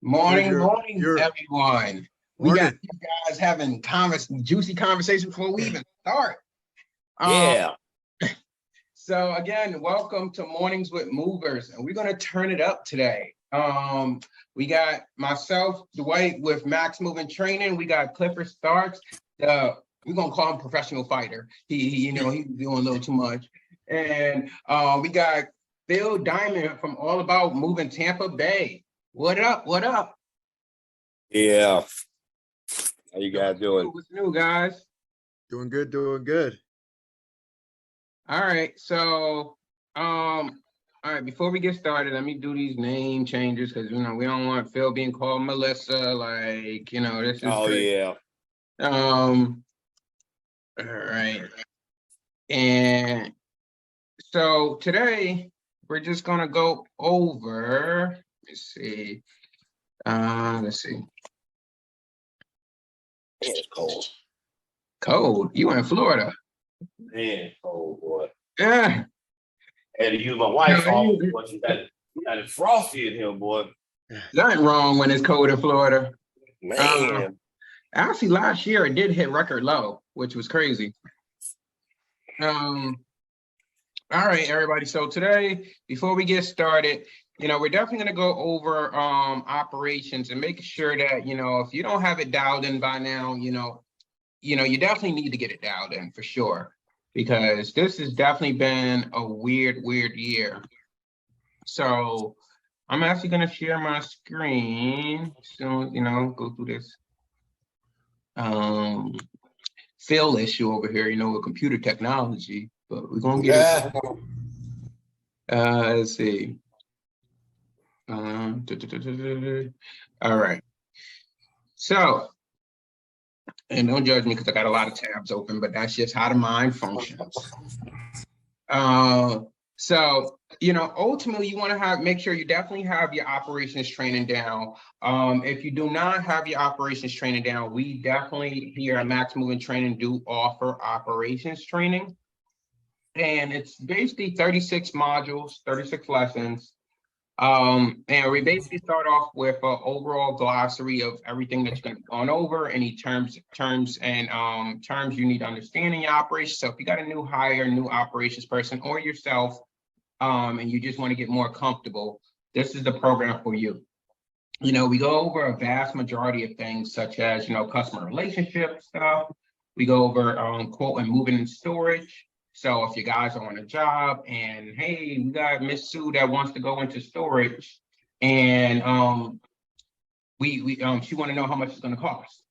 Morning, everyone. We got Morning. you guys having juicy conversation before we even start. Yeah. So again, welcome to Mornings with Movers, and we're gonna turn it up today. We got myself, Dwyght with Max Moving Training. We got Clifford Starks. We're gonna call him professional fighter. He's doing a little too much. And we got Phil Diamond from All About Moving Tampa Bay. What up? What up? Yeah. How you guys doing? What's new, guys? Doing good, doing good. All right, so all right, before we get started, let me do these name changes because we don't want Phil being called Melissa, this is crazy. Yeah. All right. And so today we're just gonna go over, let's see. It's cold. Cold. You in Florida. Man, cold, boy. Yeah. I had to use my wife's off, but you got it frosty in here, boy. Nothing wrong when it's cold in Florida. Man. Actually, last year it did hit record low, which was crazy. All right, everybody. So today, before we get started, we're definitely going to go over operations and make sure that, if you don't have it dialed in by now, you definitely need to get it dialed in for sure, because this has definitely been a weird year. So I'm actually going to share my screen. So, go through this fail issue over here, with computer technology, but we're going to get it. Let's see. All right. So, and don't judge me because I got a lot of tabs open, but that's just how the mind functions. So, ultimately you want to make sure you definitely have your operations training down. If you do not have your operations training down, we definitely here at Max Moving Training do offer operations training. And it's basically 36 modules, 36 lessons. And we basically start off with an overall glossary of everything that you're going to be going over, any terms you need to understand in your operations. So if you got a new hire, new operations person, or yourself, and you just want to get more comfortable, this is the program for you. We go over a vast majority of things such as, customer relationship stuff. We go over quote and moving and storage. So if you guys are on a job and, hey, we got Miss Sue that wants to go into storage, and she want to know how much it's going to cost.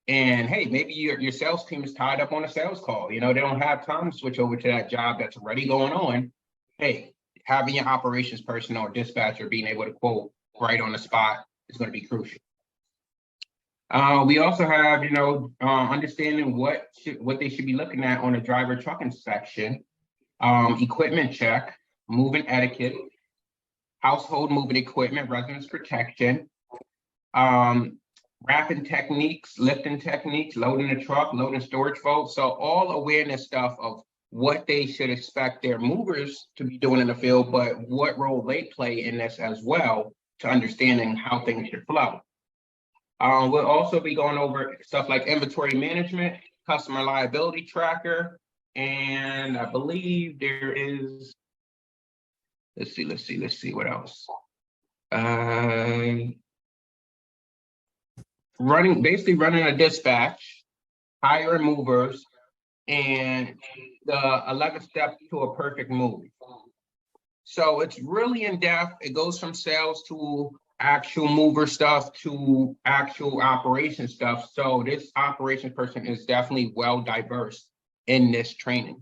And hey, maybe your sales team is tied up on a sales call. They don't have time to switch over to that job that's already going on. Hey, having your operations person or dispatcher being able to quote right on the spot is going to be crucial. We also have, understanding what they should be looking at on a driver truck inspection, equipment check, moving etiquette, household moving equipment, residence protection, wrapping techniques, lifting techniques, loading the truck, loading storage vaults. So all awareness stuff of what they should expect their movers to be doing in the field, but what role they play in this as well to understanding how things should flow. We'll also be going over stuff like inventory management, customer liability tracker, and I believe there is, let's see what else. Basically running a dispatch, hiring movers, and the 11 steps to a perfect move. So it's really in depth. It goes from sales to actual mover stuff to actual operation stuff. So this operations person is definitely well diverse in this training.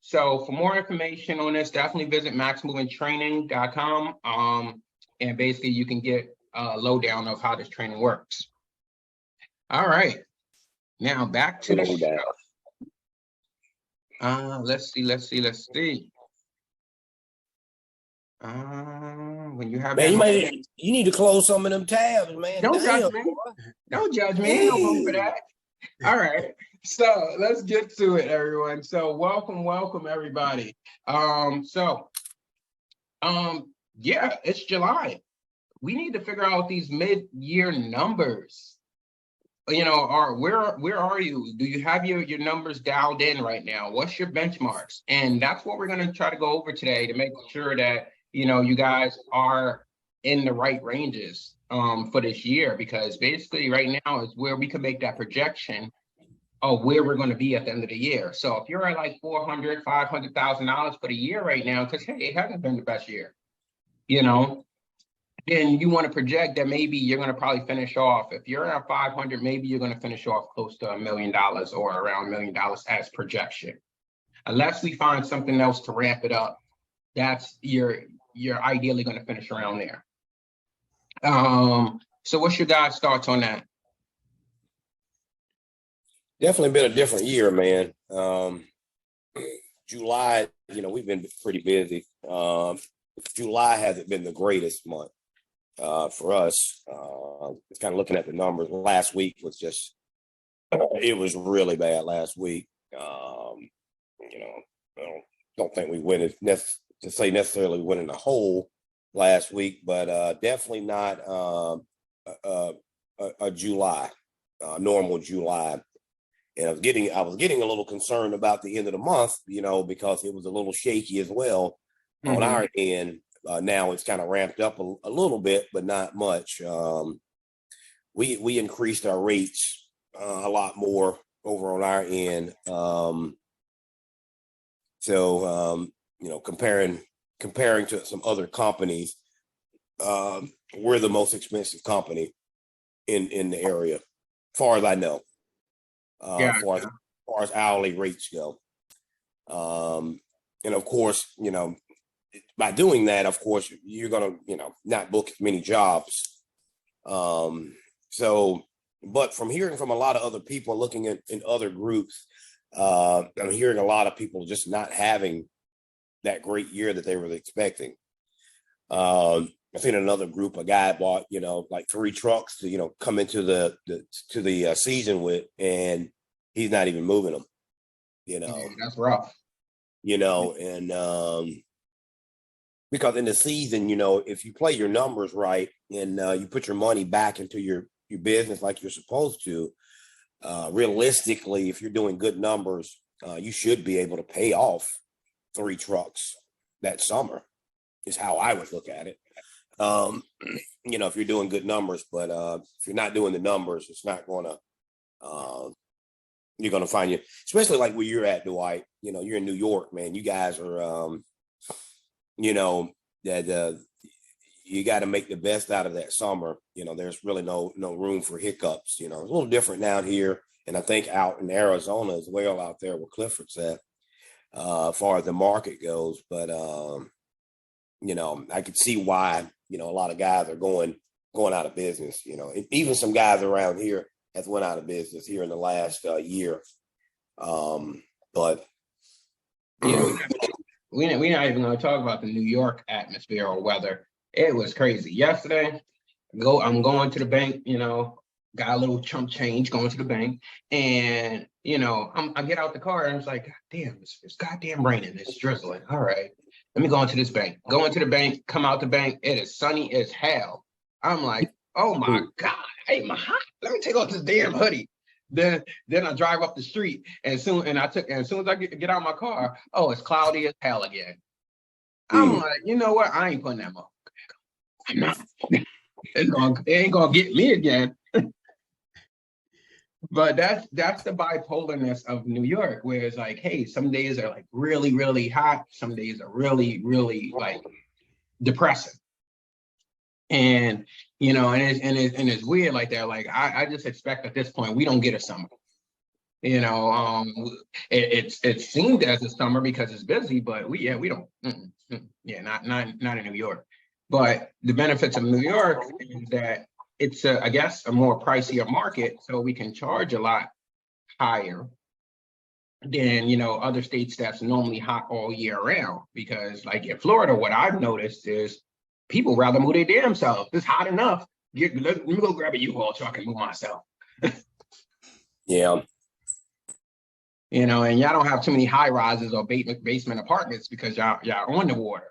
So for more information on this, definitely visit maxmovingtraining.com. And basically you can get a lowdown of how this training works. All right, now back to the show. Let's see. When you have Man, you need to close some of them tabs, man. Don't judge me. Don't judge me. Ain't no room for that. All right. So let's get to it, everyone. So welcome, everybody. Yeah, it's July. we need to figure out these mid-year numbers. You know, where are you? Do you have your numbers dialed in right now? What's your benchmarks? And that's what we're going to try to go over today to make sure that, you know, you guys are in the right ranges for this year, because basically right now is where we can make that projection of where we're going to be at the end of the year. So if you're at like $400,000, $500,000 for the year right now, because hey, it hasn't been the best year, you know, then you want to project that maybe you're going to probably finish off. If you're at 500, maybe you're going to finish off close to $1 million or around $1 million as projection. Unless we find something else to ramp it up, that's you're ideally going to finish around there. So what's your guys' thoughts on that? Definitely been a different year, man. July, you know, we've been pretty busy. July hasn't been the greatest month for us. It's kind of looking at the numbers. Last week was just, it was really bad last week. You know, I don't think we went necessarily went in the hole last week, but definitely not a July, normal July. And I was getting a little concerned about the end of the month, you know, because it was a little shaky as well on our end. Now it's kind of ramped up a little bit, but not much. We increased our rates a lot more over on our end. You know, comparing to some other companies, we're the most expensive company in the area, far as I know. Far as hourly rates go. And of course, you know, by doing that, of course, you're going to, you know, not book as many jobs. But from hearing from a lot of other people, looking at in other groups, I'm hearing a lot of people just not having that great year that they were expecting. I've seen another group, a guy bought, you know, like 3 trucks to, you know, come into the season with, and he's not even moving them, you know. Yeah, that's rough. You know, and because in the season, you know, if you play your numbers right and you put your money back into your business like you're supposed to, realistically, if you're doing good numbers, you should be able to pay off 3 trucks that summer, is how I would look at it. You know, if you're doing good numbers, but if you're not doing the numbers, it's not going to, you're going to find you, especially like where you're at, Dwyght, you know, you're in New York, man, you guys are, you know, that you got to make the best out of that summer. You know, there's really no room for hiccups. You know, it's a little different down here. And I think out in Arizona as well, out there where Clifford's at, as far as the market goes. But, you know, I could see why, you know, a lot of guys are going out of business, you know, and even some guys around here has went out of business here in the last year. But, you know, we're not even going to talk about the New York atmosphere or weather. It was crazy. Yesterday, I'm going to the bank, you know, got a little chunk change going to the bank. And, you know, I get out the car and it's like, God damn, it's goddamn raining. It's drizzling. All right, let me go into this bank. Go into the bank, come out the bank. It is sunny as hell. I'm like, oh my God, hey, my hot. Let me take off this damn hoodie. Then I drive up the street, and as soon as I get out of my car, oh, it's cloudy as hell again. I'm like, you know what? I ain't putting that motherfucker back on. I'm not. It ain't gonna get me again. But that's the bipolarness of New York, where it's like, hey, some days are like really, really hot, some days are really, really like depressing. And you know, and it's weird like that. Like I just expect at this point we don't get a summer. You know, it seemed as a summer because it's busy, but we don't. Not in New York. But the benefits of New York is that it's I guess a more pricier market, so we can charge a lot higher than, you know, other states that's normally hot all year round. Because like in Florida, what I've noticed is people rather move their damn self. It's hot enough. Let me go grab a U-Haul so I can move myself. Yeah. You know, and y'all don't have too many high rises or basement apartments because y'all on the water.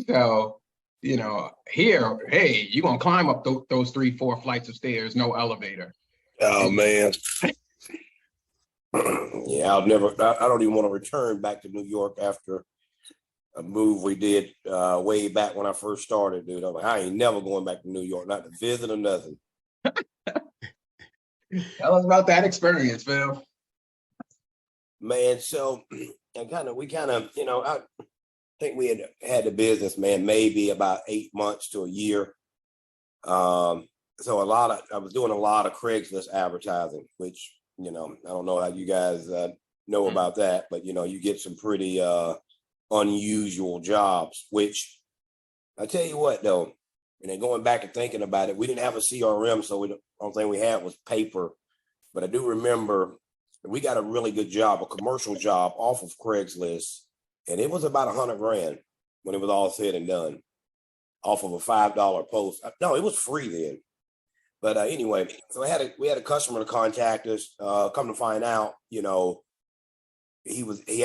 So, You know, here, hey, you're gonna climb up those 3-4 flights of stairs, no elevator. Oh man. Yeah, I don't even want to return back to New York after a move we did way back when I first started, dude. I'm like, I ain't never going back to New York, not to visit or nothing. Tell us about that experience, Phil. Man, so we kind of, I think we had the business, man, maybe about 8 months to a year. So I was doing a lot of Craigslist advertising, which, I don't know how you guys know about that, but you get some pretty unusual jobs, which I tell you what though, and then going back and thinking about it, we didn't have a CRM, so the only thing we had was paper. But I do remember we got a really good job, a commercial job off of Craigslist, and it was about $100,000 when it was all said and done, off of a $5 post. No, it was free then. But anyway, so we had a customer to contact us. Come to find out, he had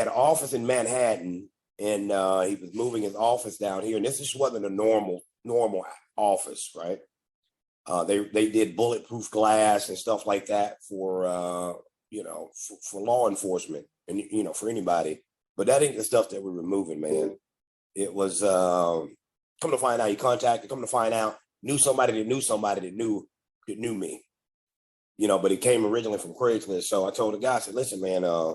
an office in Manhattan, and he was moving his office down here. And this just wasn't a normal office, right? They did bulletproof glass and stuff like that for for law enforcement and for anybody. But that ain't the stuff that we were moving, man. It was come to find out, he contacted. Come to find out, knew somebody that knew somebody that knew me. But it came originally from Craigslist. So I told the guy, I said, listen, man, I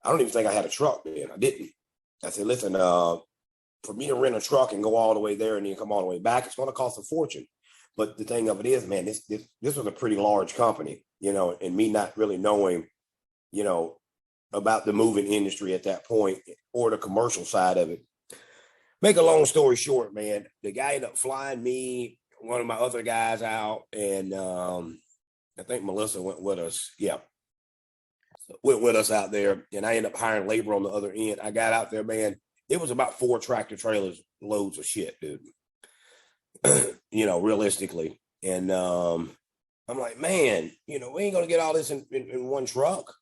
don't even think I had a truck then. I didn't. I said, listen, for me to rent a truck and go all the way there and then come all the way back, it's going to cost a fortune. But the thing of it is, man, this was a pretty large company, and me not really knowing, about the moving industry at that point or the commercial side of it. Make a long story short, man, the guy ended up flying me, one of my other guys out, and I think Melissa went with us. Yeah. Went with us out there, and I ended up hiring labor on the other end. I got out there, man. It was about 4 tractor trailers, loads of shit, dude. Realistically. And I'm like, man, we ain't gonna get all this in one truck.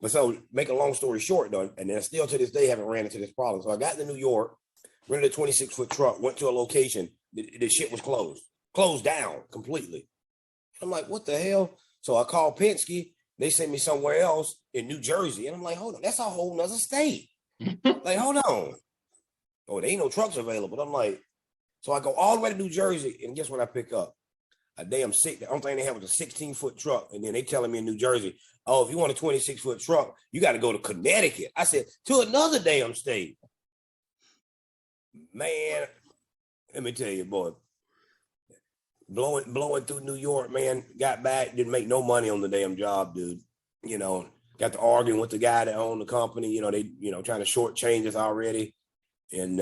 But so make a long story short, though, and then still to this day haven't ran into this problem. So I got to New York, rented a 26-foot truck, went to a location. The shit was closed down completely. I'm like, what the hell? So I called Penske. They sent me somewhere else in New Jersey. And I'm like, hold on, that's a whole nother state. Like, hold on. Oh, there ain't no trucks available. I'm like, so I go all the way to New Jersey, and guess what I pick up? A damn the only thing they have was a 16-foot truck. And then they telling me in New Jersey, oh, if you want a 26-foot truck, you got to go to Connecticut. I said, to another damn state. Man, let me tell you, boy. Blowing through New York, man, got back, didn't make no money on the damn job, dude. Got to arguing with the guy that owned the company, they, trying to shortchange us already. And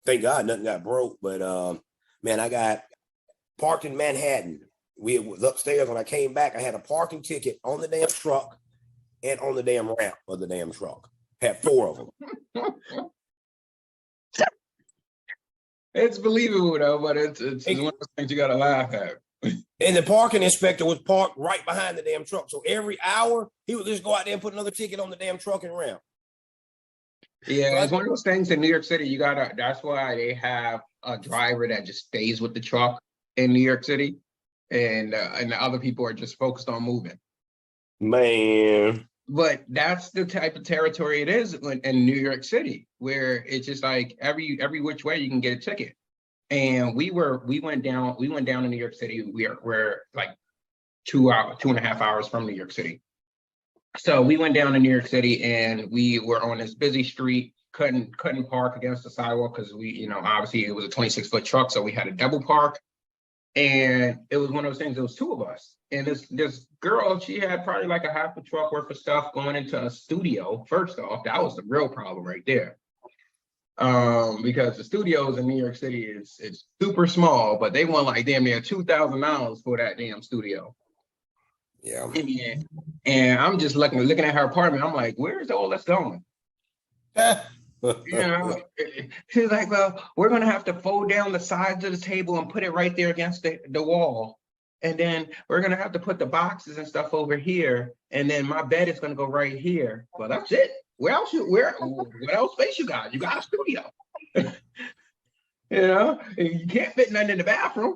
thank God nothing got broke. But man, I got parked in Manhattan. We was upstairs. When I came back, I had a parking ticket on the damn truck and on the damn ramp of the damn truck. Had 4 of them. It's believable though, but it's one of those things you gotta laugh at. And the parking inspector was parked right behind the damn truck. So every hour he would just go out there and put another ticket on the damn truck and ramp. Yeah, so it's one of those things in New York City. That's why they have a driver that just stays with the truck in New York City, and the other people are just focused on moving. Man. But that's the type of territory it is in New York City, where it's just like every which way you can get a ticket. And we went down to New York City. We're like 2.5 hours from New York City. So we went down to New York City, and we were on this busy street, couldn't park against the sidewalk because we, obviously it was a 26-foot truck, so we had a double park. And it was one of those things, it was 2 of us. And this girl, she had probably like a half a truck worth of stuff going into a studio. First off, that was the real problem right there. Because the studios in New York City is super small, but they want like damn near $2,000 for that damn studio. Yeah. And I'm just looking at her apartment. I'm like, where's all this going? She's like, well, we're gonna have to fold down the sides of the table and put it right there against the wall. And then we're gonna have to put the boxes and stuff over here. And then my bed is gonna go right here. Well, that's it. What else space you got? You got a studio. You know, and you can't fit nothing in the bathroom,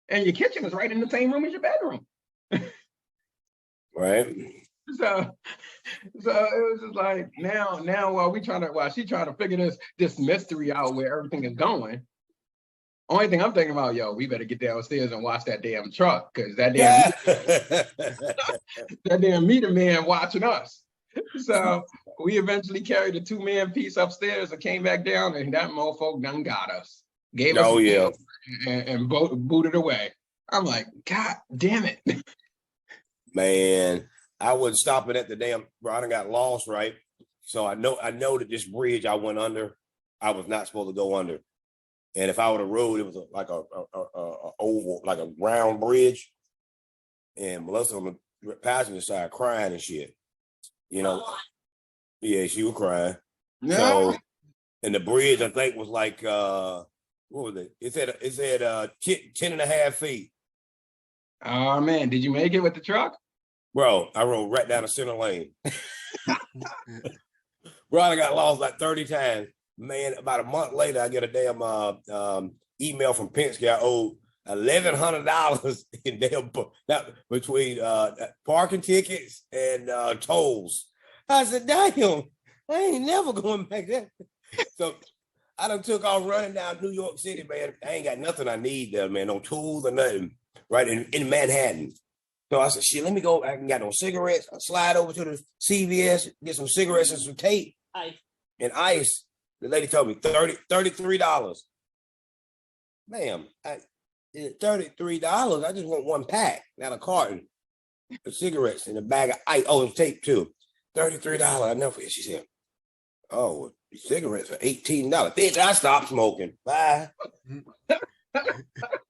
and your kitchen is right in the same room as your bedroom. Right. So it was just like now while she's trying to figure this mystery out where everything is going. Only thing I'm thinking about, yo, we better get downstairs and watch that damn truck, because that damn meter man watching us. So we eventually carried a 2-man piece upstairs and came back down, and that mofo done got us. Gave us and booted away. I'm like, God damn it. Man, I wasn't stopping at the damn, bro, I done got lost, right? So I know that this bridge I went under, I was not supposed to go under. And if I would have rode, it was like a oval, like a round bridge. And Melissa on the passenger side crying and shit. You know, yeah, she was crying. No. So, and the bridge, I think, was like, what was it? It said 10 and a half feet. Oh, man, did you make it with the truck? Bro, I rode right down the center lane. Bro, I got lost like 30 times. Man, about a month later, I get a damn email from Penske. I owed $1,100 in damn between parking tickets and tolls. I said, damn, I ain't never going back there. So I done took off running down New York City, man. I ain't got nothing I need there, man. No tools or nothing, right, in Manhattan. So I said, shit, let me go. I ain't got no cigarettes. I slide over to the CVS, get some cigarettes and some tape. And ice. The lady told me $33. Ma'am, $33. I just want one pack, not a carton of cigarettes and a bag of ice. Oh, and tape too. $33. I never forget. She said, oh, cigarettes for $18. Bitch, I stopped smoking. Bye.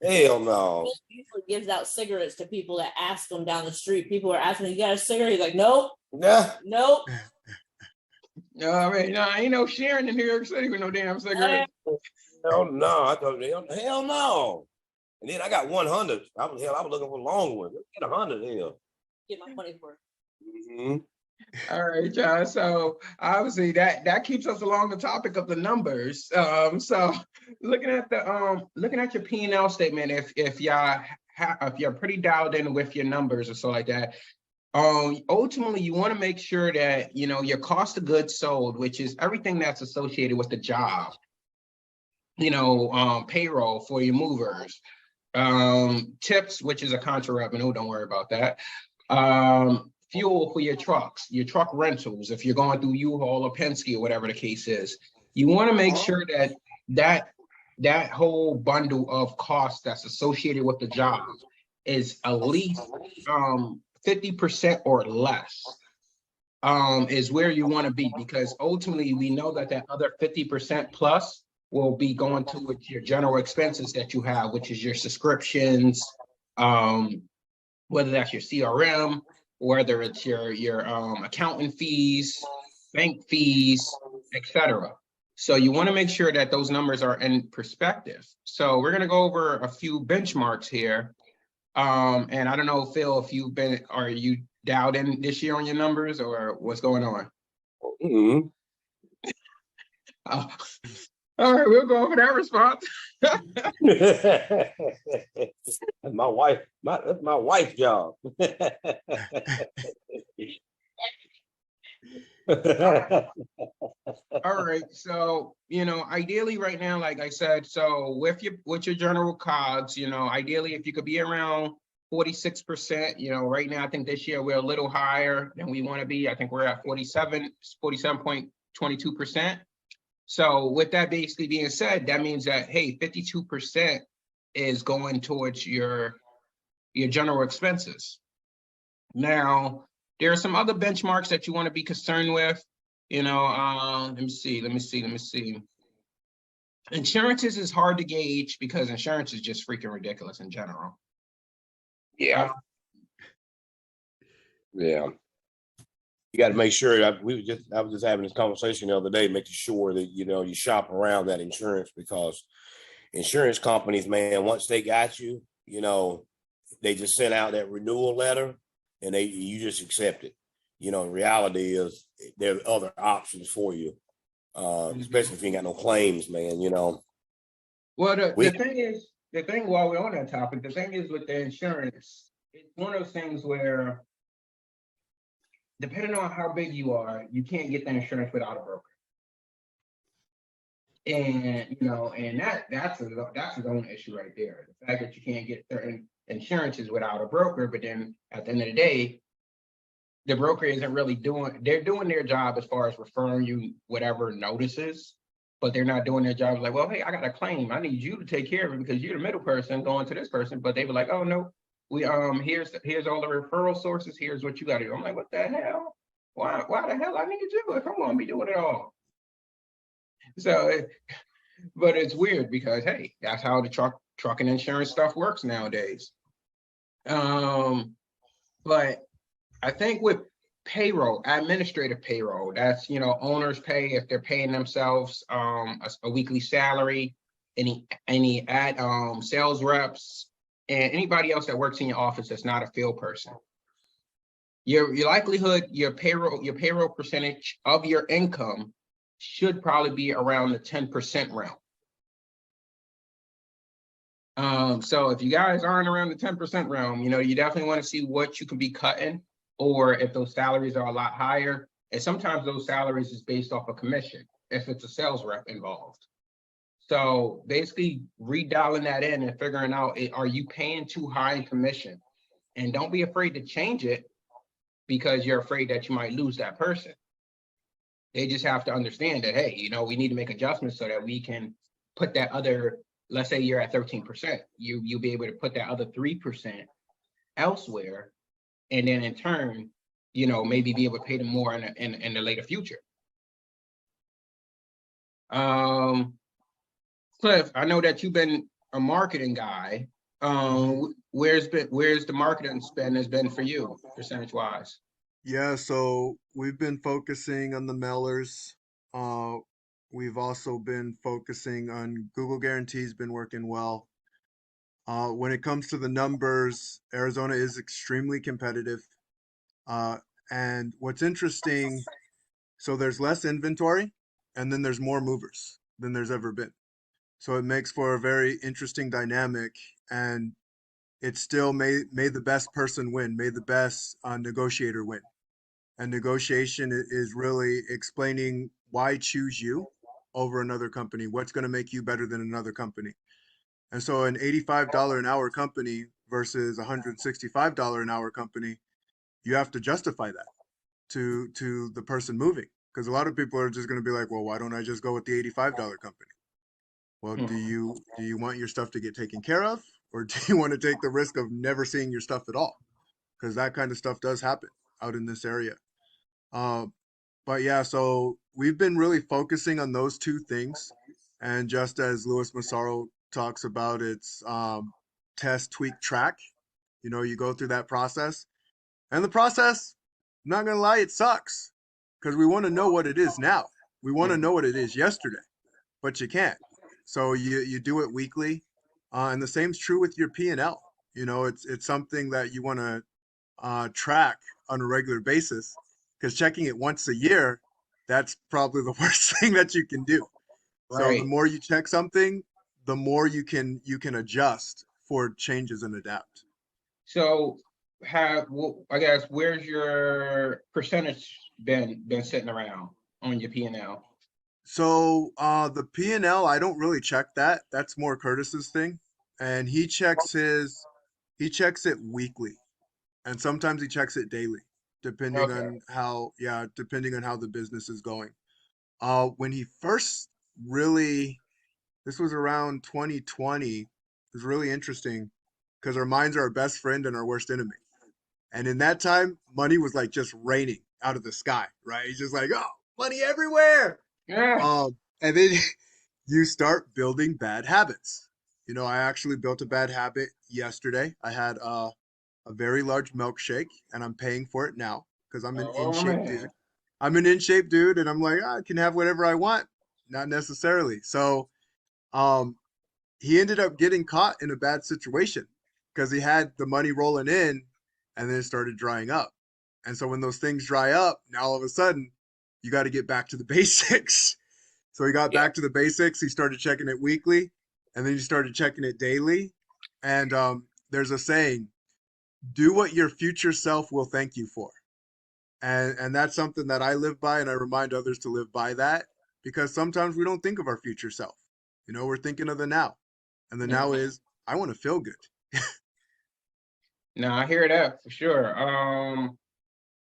Hell no. He usually gives out cigarettes to people that ask them down the street. People are asking, you got a cigarette? He's like, nope. Nah. Nope. No, I mean, no, ain't no sharing in New York City with no damn cigarette. Hell no. I told them, hell no. And then I got 100. I was looking for a long one. Get 100 here. Get my money's worth. Mm-hmm. All right, John. So obviously that keeps us along the topic of the numbers. So looking at your P&L statement, if you're pretty dialed in with your numbers or so like that, ultimately you want to make sure that your cost of goods sold, which is everything that's associated with the job, payroll for your movers, tips, which is a contra revenue, don't worry about that, fuel for your trucks, your truck rentals, if you're going through U-Haul or Penske or whatever the case is, you want to make sure that whole bundle of costs that's associated with the job is at least 50% or less, is where you want to be, because ultimately we know that other 50% plus will be going towards your general expenses that you have, which is your subscriptions, whether that's your CRM, whether it's your accountant fees, bank fees, etc. So you want to make sure that those numbers are in perspective. So we're going to go over a few benchmarks here. And I don't know, Phil, if are you dialed in this year on your numbers, or what's going on? Mm-hmm. All right, we'll go over that response. That's my wife. That's my wife's job. All right, so ideally right now, like I said, so with your general COGS, ideally if you could be around 46%, right now I think this year we're a little higher than we want to be. I think we're at 47.22%. So with that basically being said, that means that, hey, 52% is going towards your general expenses. Now, there are some other benchmarks that you want to be concerned with. Let me see. Insurances is hard to gauge because insurance is just freaking ridiculous in general. Yeah. Yeah. You got to make sure I was just having this conversation the other day, making sure that, you shop around that insurance, because insurance companies, man, once they got you, they just send out that renewal letter and you just accept it. The reality is there are other options for you, especially if you ain't got no claims, man, Well, We- the thing while we're on that topic, the thing is with the insurance, it's one of those things where depending on how big you are, you can't get the insurance without a broker. And and that's its own issue right there. The fact that you can't get certain insurances without a broker, but then at the end of the day, the broker isn't really they're doing their job as far as referring you whatever notices, but they're not doing their job like, well, hey, I got a claim. I need you to take care of it because you're the middle person going to this person. But they were like, oh no, we here's all the referral sources, here's what you gotta do. I'm like, what the hell? Why the hell I need to do it if I'm gonna be doing it all? So but it's weird because hey, that's how the trucking insurance stuff works nowadays. But I think with payroll, administrative payroll, that's owners pay if they're paying themselves a weekly salary, any ad sales reps, and anybody else that works in your office that's not a field person. Your likelihood, your payroll percentage of your income should probably be around the 10% realm. So if you guys aren't around the 10% realm, you definitely want to see what you can be cutting, or if those salaries are a lot higher. And sometimes those salaries is based off a commission if it's a sales rep involved. So basically redialing that in and figuring out, are you paying too high in commission? And don't be afraid to change it because you're afraid that you might lose that person. They just have to understand that, hey, we need to make adjustments so that we can put that other, let's say you're at 13%, you'll be able to put that other 3% elsewhere, and then in turn, maybe be able to pay them more in the later future. Cliff, I know that you've been a marketing guy. Where's the marketing spend has been for you, percentage wise? Yeah, so we've been focusing on the mailers. We've also been focusing on Google Guarantees, been working well. When it comes to the numbers, Arizona is extremely competitive. And what's interesting, so there's less inventory and then there's more movers than there's ever been. So it makes for a very interesting dynamic, and it still may the best person win, may the best negotiator win. And negotiation is really explaining why choose you over another company, what's going to make you better than another company. And so an $85 an hour company versus $165 an hour company, you have to justify that to the person moving, because a lot of people are just going to be like, well, why don't I just go with the $85 company? Well, do you want your stuff to get taken care of, or do you want to take the risk of never seeing your stuff at all? Because that kind of stuff does happen out in this area. But yeah, so we've been really focusing on those two things. And just as Louis Massaro talks about, it's test, tweak, track. You go through that process. And the process, I'm not going to lie, it sucks. Because we want to know what it is now. We want to know what it is yesterday. But you can't. So you do it weekly. And the same's true with your P&L. It's something that you want to track on a regular basis, because checking it once a year, that's probably the worst thing that you can do. So Right. the more you check something, the more you can adjust for changes and adapt. So I guess where's your percentage been sitting around on your P&L? So the P&L, I don't really check that. That's more Curtis's thing. And he checks it weekly. And sometimes he checks it daily, depending Okay. on how the business is going. When he first this was around 2020, it was really interesting because our minds are our best friend and our worst enemy. And in that time, money was like just raining out of the sky, right? He's just like, oh, money everywhere. Yeah. And then you start building bad habits. I actually built a bad habit yesterday. I had a very large milkshake, and I'm paying for it now because I'm an in shape dude. Man. I'm an in shape dude, and I'm like, I can have whatever I want. Not necessarily. So, he ended up getting caught in a bad situation because he had the money rolling in, and then it started drying up. And so when those things dry up, now all of a sudden, you got to get back to the basics. So he got Yeah. back to the basics. He started checking it weekly. and then you started checking it daily. And there's a saying, do what your future self will thank you for. And that's something that I live by, and I remind others to live by that, because sometimes we don't think of our future self. You know, we're thinking of the now. And the now is, I want to feel good. No, I hear that for sure.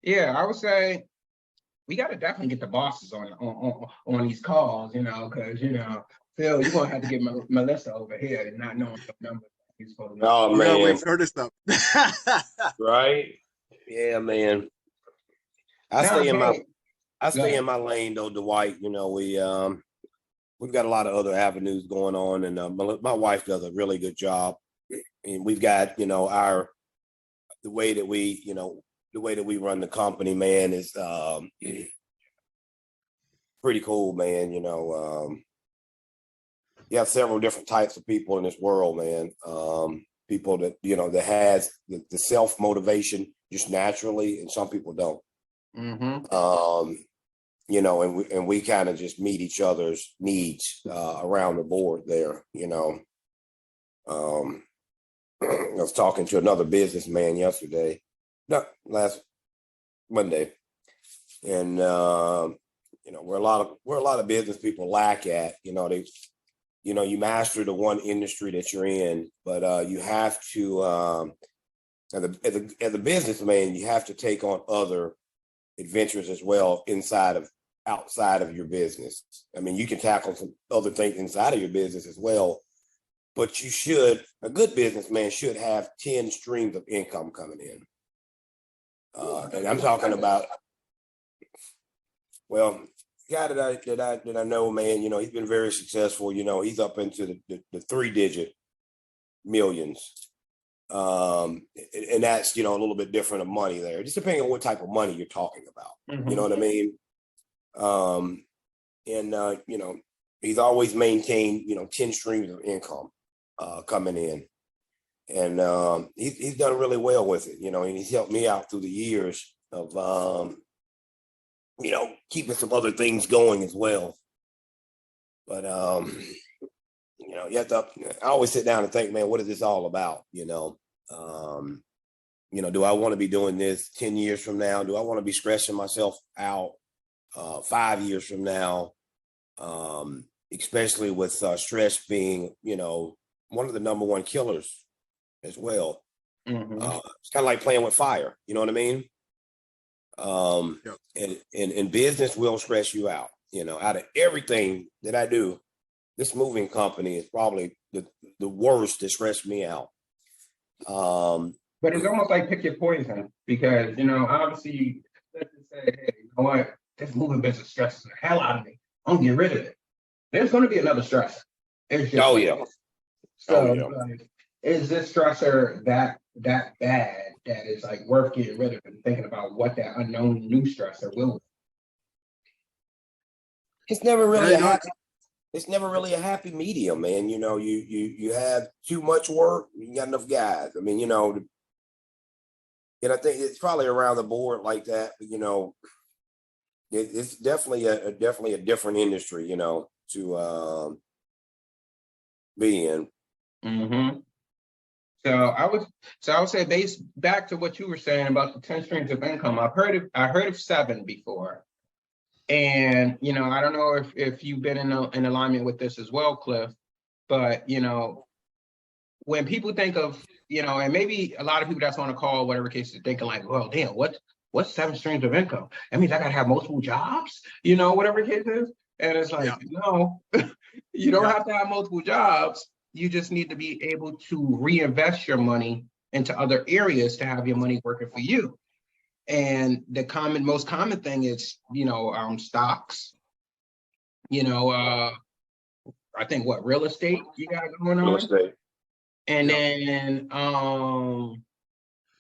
Yeah, I would say we got to definitely get the bosses on these calls, you know, because Phil, you're gonna have to get Melissa over here and not knowing the numbers he's supposed to know. Oh We gotta man, wake Curtis up. right? Yeah, man. I Now, stay in my hey, I go stay ahead. in my lane though, Dwight. You know, we've got a lot of other avenues going on, and my wife does a really good job. And we've got, the way that we run the company, man, is pretty cool, man. You have several different types of people in this world, man. People that that has the self motivation just naturally, and some people don't. Mm-hmm. And we kind of just meet each other's needs around the board there. I was talking to another businessman yesterday, no, last Monday, and where a lot of business people lack at, you master the one industry that you're in, but you have to, as a businessman, you have to take on other adventures as well outside of your business. I mean, you can tackle some other things inside of your business as well, but a good businessman should have 10 streams of income coming in. And I'm talking about, well, the guy that I know, man, he's been very successful. He's up into the 3-digit millions. And that's, a little bit different of money there, just depending on what type of money you're talking about. Mm-hmm. You know what I mean? He's always maintained, 10 streams of income coming in. And he's done really well with it, and he's helped me out through the years of, keeping some other things going as well. But, you have to, I always sit down and think, man, what is this all about? Do I want to be doing this 10 years from now? Do I want to be stressing myself out 5 years from now? Especially with stress being, one of the number one killers as well. Mm-hmm. It's kind of like playing with fire. You know what I mean? Yep. And business will stress you out. Out of everything that I do, this moving company is probably the worst that stressed me out. But it's almost like pick your poison, because obviously, let's just say, hey, you know what, this moving business stresses the hell out of me. I'm gonna get rid of it. There's going to be another stressor. It's just is this stressor that bad that is like worth getting rid of, and thinking about what that unknown new stressor will be? It's never really a happy medium, man. You have too much work, you got enough guys. I mean, and I think it's probably around the board like that. But, it's definitely a different industry, to be in. Mm-hmm. So I would say, based back to what you were saying about the 10 streams of income, I heard of 7 before. And I don't know if you've been in alignment with this as well, Cliff, but when people think of, and maybe a lot of people that's on a call, whatever case, is thinking like, well, damn, what's 7 streams of income? That means I gotta have multiple jobs, whatever case is. And it's like, no, you don't have to have multiple jobs. You just need to be able to reinvest your money into other areas to have your money working for you. And the most common thing is, stocks, I think real estate you got going on. Real estate. And then,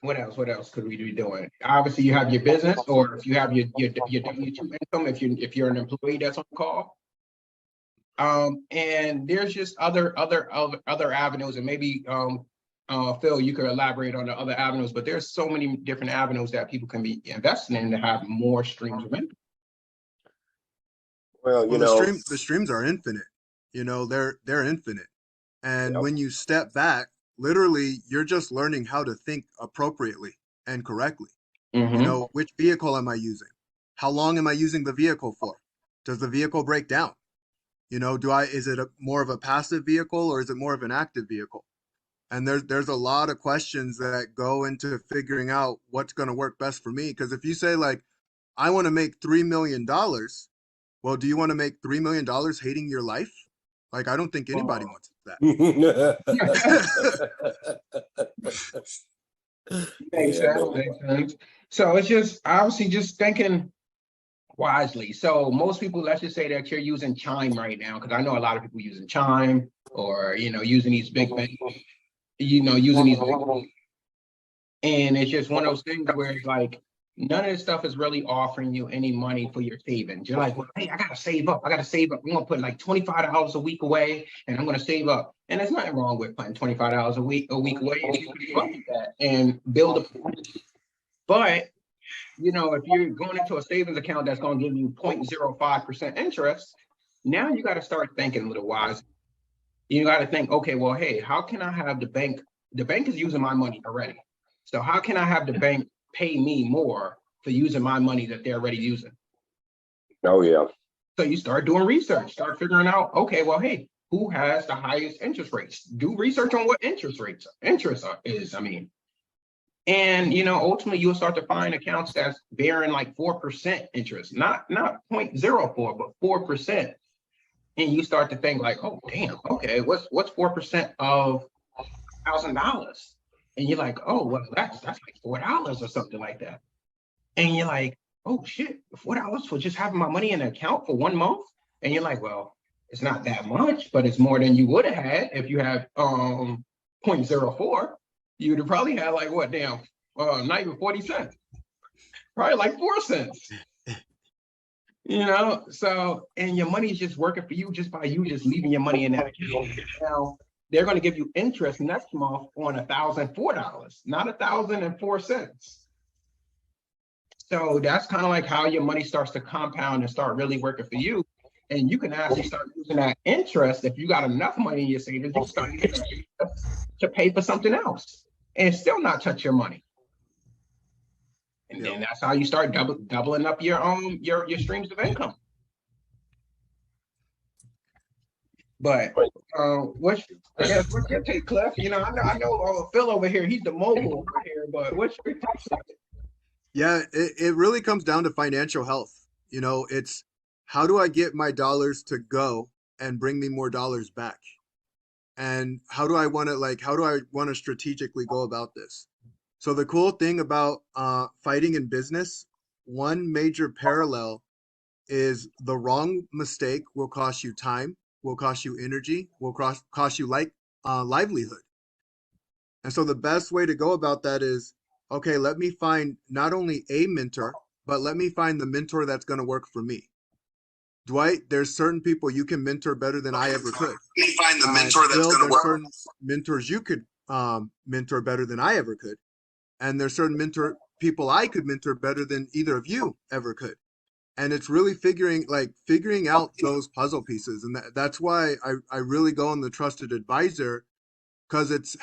what else could we be doing? Obviously you have your business, or if you have your W-2 income, if you're an employee that's on call. And there's just other avenues, and maybe, Phil, you could elaborate on the other avenues, but there's so many different avenues that people can be investing in to have more streams of income. Well, the streams are infinite. They're infinite. And Yep. when you step back, literally, you're just learning how to think appropriately and correctly. You know, which vehicle am I using? How long am I using the vehicle for? Does the vehicle break down? You know, is it more of a passive vehicle or is it more of an active vehicle? And there's a lot of questions that go into figuring out what's going to work best for me. Because if you say like, I want to make $3 million, well, do you want to make $3 million hating your life? Like, I don't think anybody wants that. Makes Yeah, sense, no. makes sense. So it's just obviously just thinking wisely. So most people, let's just say that you're using Chime right now, because I know a lot of people using Chime or using these big banks, using these big, and it's just one of those things where it's like none of this stuff is really offering you any money for your savings. You're like, well, hey, I gotta save up. I gotta save up. I'm gonna put like $25 a week away, and I'm gonna save up. And there's nothing wrong with putting $25 a week away if you can fund that and build a. But if you're going into a savings account that's going to give you 0.05% interest, now you got to start thinking a little wise. You got to think, okay, well, hey, how can I have the bank? The bank is using my money already. So how can I have the bank pay me more for using my money that they're already using? Oh, yeah. So you start doing research, start figuring out, okay, well, hey, who has the highest interest rates? Do research on what interest is. And ultimately you'll start to find accounts that's bearing like 4% interest, not 0.04, but 4%. And you start to think like, oh damn, okay, what's 4% of $1,000? And you're like, oh well, that's like $4 or something like that. And you're like, oh shit, $4 for just having my money in an account for 1 month? And you're like, well, it's not that much, but it's more than you would have had if you had 0.04. You would have probably had like what, damn, not even 40 cents, probably like 4 cents. So, and your money is just working for you just by you just leaving your money in that account. Now, they're going to give you interest next month on $1,004, not $1,004. So that's kind of like how your money starts to compound and start really working for you. And you can actually start using that interest. If you got enough money in your savings, you can start using that to pay for something else and still not touch your money. And then that's how you start doubling up your streams of income. But what's your take, Cliff? I know Phil over here, he's the mogul over here, but what's your take? Yeah, it really comes down to financial health. It's how do I get my dollars to go and bring me more dollars back? And how do I want to strategically go about this? So the cool thing about fighting in business, one major parallel is the wrong mistake will cost you time, will cost you energy, will cost you livelihood. And so the best way to go about that is, okay, let me find not only a mentor, but let me find the mentor that's going to work for me. Dwight, there's certain people you can mentor better than I ever could. Let me find the mentor that's going to work. Certain mentors you could mentor better than I ever could. And there's certain people I could mentor better than either of you ever could. And it's really figuring out those puzzle pieces. And that's why I really go on the trusted advisor, because it's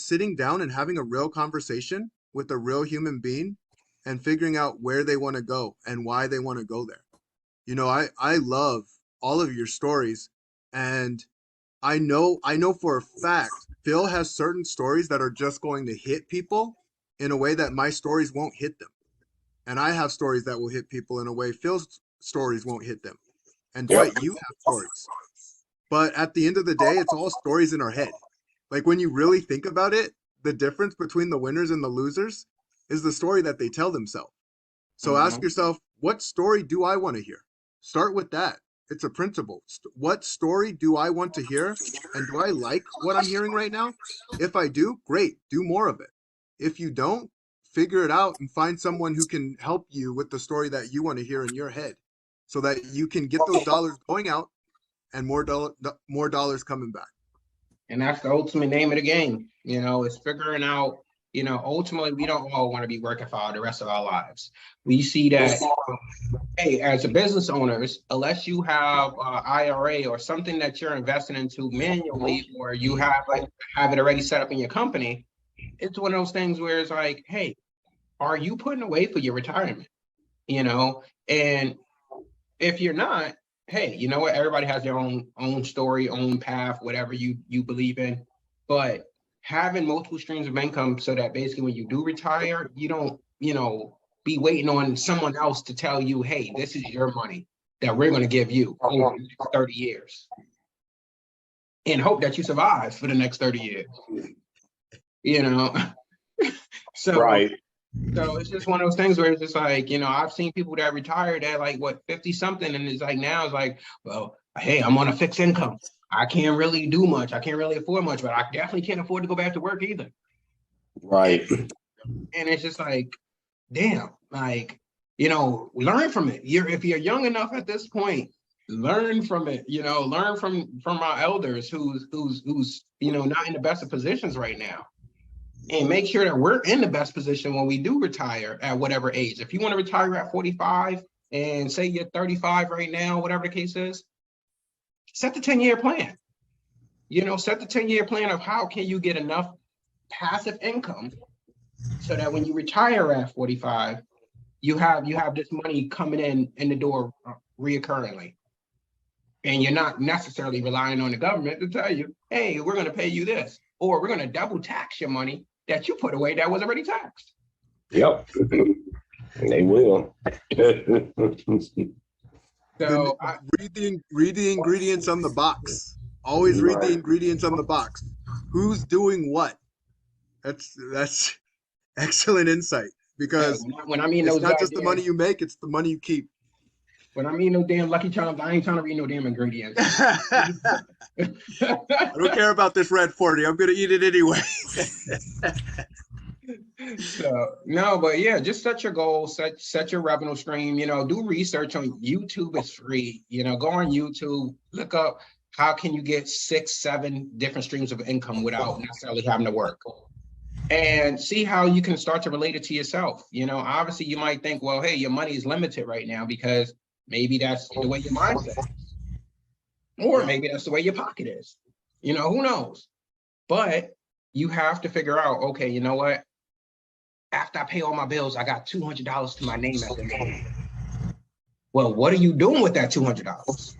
sitting down and having a real conversation with a real human being and figuring out where they want to go and why they want to go there. I love all of your stories, and I know for a fact Phil has certain stories that are just going to hit people in a way that my stories won't hit them. And I have stories that will hit people in a way Phil's stories won't hit them. And Dwight, you have stories. But at the end of the day, it's all stories in our head. Like when you really think about it, the difference between the winners and the losers is the story that they tell themselves. So ask yourself, what story do I want to hear? Start with that. It's a principle. What story do I want to hear? And do I like what I'm hearing right now? If I do, great, do more of it. If you don't, figure it out and find someone who can help you with the story that you want to hear in your head so that you can get those dollars going out and more dollars coming back. And that's the ultimate name of the game. It's figuring out You know, ultimately, we don't all want to be working for the rest of our lives. We see that, hey, as a business owners, unless you have IRA or something that you're investing into manually, or you have it already set up in your company, it's one of those things where it's like, hey, are you putting away for your retirement? You know, and if you're not, hey, you know what? Everybody has their own story, own path, whatever you believe in. But having multiple streams of income so that basically when you do retire, you don't, be waiting on someone else to tell you, hey, this is your money that we're going to give you over the next 30 years. And hope that you survive for the next 30 years. You know. So Right. So it's just one of those things where it's just like, I've seen people that retired at like 50 something, and it's like now it's like, well, hey, I'm on a fixed income. I can't really do much. I can't really afford much, but I definitely can't afford to go back to work either. Right. And it's just like, damn, like, learn from it. If you're young enough at this point, learn from it, learn from our elders who's not in the best of positions right now. And make sure that we're in the best position when we do retire at whatever age. If you want to retire at 45 and say you're 35 right now, whatever the case is, set the 10-year plan. Set the 10-year plan of how can you get enough passive income so that when you retire at 45, you have this money coming in the door reoccurringly. And you're not necessarily relying on the government to tell you, hey, we're going to pay you this, or we're going to double tax your money that you put away that was already taxed. Yep. They will. So read the ingredients on the box. Always read the ingredients on the box. Who's doing what? That's excellent insight, because when I mean it's those not just the money you make, it's the money you keep. When I mean no damn Lucky Charms, I ain't trying to read no damn ingredients. I don't care about this red 40. I'm gonna eat it anyway. So no, but yeah, just set your goals, set your revenue stream. Do research on YouTube. It's free. Go on YouTube, look up how can you get 6, 7 different streams of income without necessarily having to work, and see how you can start to relate it to yourself. Obviously you might think, well, hey, your money is limited right now because maybe that's the way your mindset is. Or maybe that's the way your pocket is. Who knows? But you have to figure out, okay, you know what? After I pay all my bills, I got $200 to my name at the end. Well, what are you doing with that $200?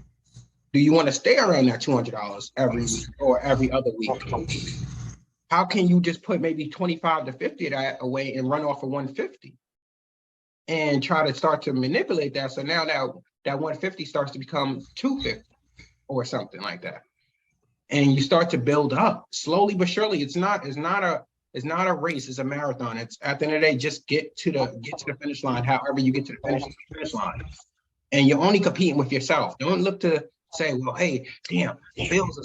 Do you want to stay around that $200 every week or every other week? How can you just put maybe 25 to 50 of that away and run off of 150? And try to start to manipulate that. So now that 150 starts to become 250 or something like that. And you start to build up slowly but surely. It's not a race, it's a marathon. It's at the end of the day, just get to the finish line, however you get to the finish line. And you're only competing with yourself. Don't look to say, well, hey, damn, Phil's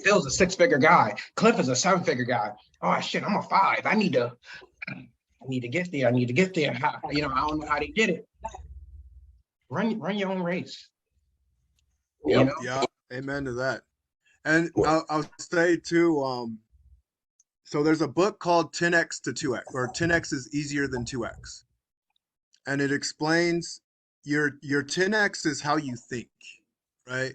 a 6-figure guy. Cliff is a 7-figure guy. Oh shit, I'm a 5. I need to get there. I don't know how they did it. Run your own race. Yep. Yeah, amen to that. And I'll say too, so there's a book called 10x to 2x, or 10x is easier than 2x. And it explains your 10x is how you think, right?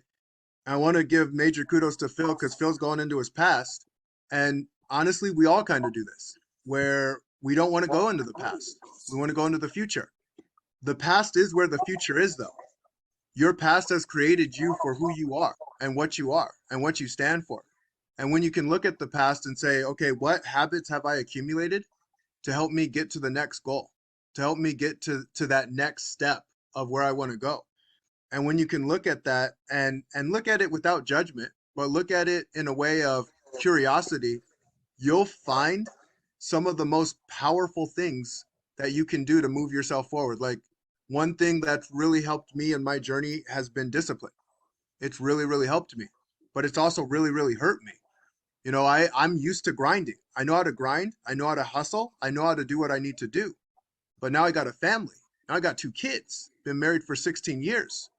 I want to give major kudos to Phil, because Phil's gone into his past. And honestly, we all kind of do this, where we don't want to go into the past. We want to go into the future. The past is where the future is, though. Your past has created you for who you are and what you stand for. And when you can look at the past and say, okay, what habits have I accumulated to help me get to the next goal, to help me get to that next step of where I want to go? And when you can look at that and look at it without judgment, but look at it in a way of curiosity, you'll find some of the most powerful things that you can do to move yourself forward. Like, one thing that's really helped me in my journey has been discipline. It's really, really helped me, but it's also really, really hurt me. I'm used to grinding. I know how to grind. I know how to hustle. I know how to do what I need to do. But now I got a family. Now I got 2 kids, been married for 16 years.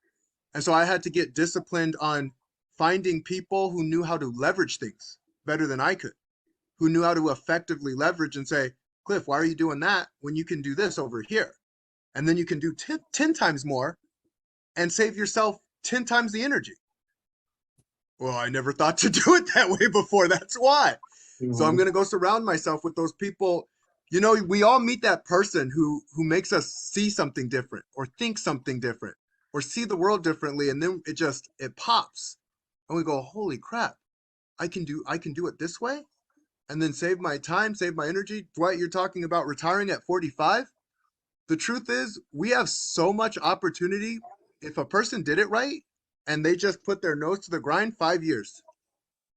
And so I had to get disciplined on finding people who knew how to leverage things better than I could, who knew how to effectively leverage and say, Cliff, why are you doing that when you can do this over here? And then you can do 10 times more and save yourself 10 times the energy. Well, I never thought to do it that way before. That's why. So I'm going to go surround myself with those people. You know, we all meet that person who makes us see something different or think something different or see the world differently. And then it pops and we go, holy crap, I can do it this way and then save my time, save my energy. Dwight, you're talking about retiring at 45. The truth is we have so much opportunity. If a person did it right and they just put their nose to the grind, 5 years.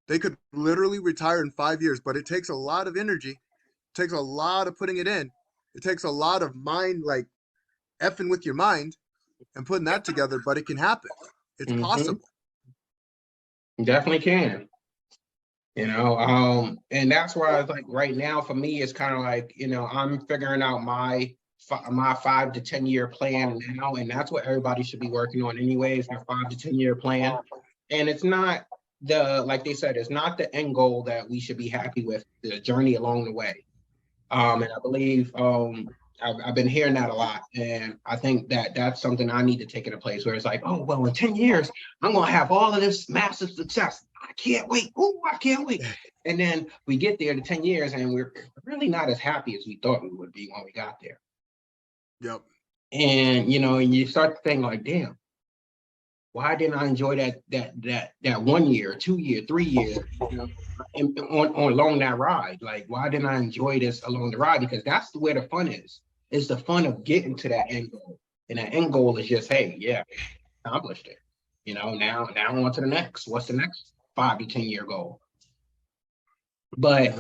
They could literally retire in 5 years, but it takes a lot of energy. It takes a lot of putting it in. It takes a lot of mind, like effing with your mind and putting that together, but it can happen. It's possible. Definitely can. You know, and that's where I was like, right now for me, it's kind of like, you know, I'm figuring out my 5 to 10 year plan now, and that's what everybody should be working on anyways, their 5 to 10 year plan. And it's not like they said, it's not the end goal that we should be happy with, the journey along the way. And I believe I've been hearing that a lot, and I think that that's something I need to take into place where it's like, oh, well, in 10 years, I'm going to have all of this massive success. I can't wait. Oh, I can't wait. And then we get there to 10 years and we're really not as happy as we thought we would be when we got there. Yep. And, you know, and you start to think like, damn, why didn't I enjoy that 1 year, 2 year, 3 years, you know, on along that ride? Like, why didn't I enjoy this along the ride? Because that's where the fun is. It's the fun of getting to that end goal. And that end goal is just, hey, yeah, accomplished it. You know, now on to the next. What's the next 5 to 10 year goal? But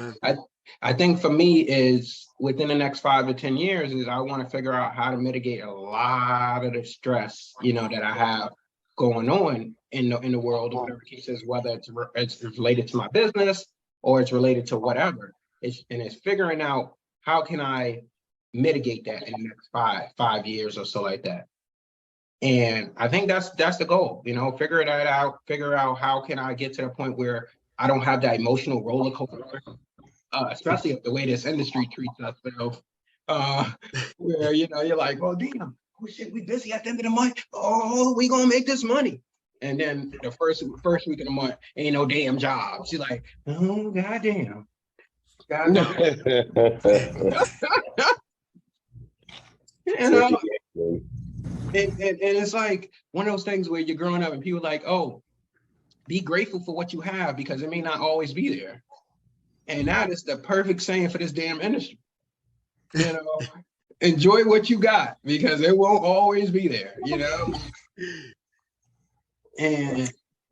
I think for me is within the next 5 to 10 years is I want to figure out how to mitigate a lot of the stress, you know, that I have going on in the world, or whatever the case is, whether it's related to my business or it's related to whatever. It's figuring out how can I mitigate that in the next five years or so like that. And I think that's the goal, you know, figure out how can I get to the point where I don't have that emotional roller coaster, especially if the way this industry treats us. So, where, you know, you're like, oh, damn, oh shit, we busy at the end of the month. Oh, we gonna make this money. And then the first week of the month, ain't no damn job. She's like, oh, goddamn. You know, and it's like one of those things where you're growing up and people are like, oh, be grateful for what you have because it may not always be there. And that is the perfect saying for this damn industry. You know, enjoy what you got because it won't always be there, you know? And,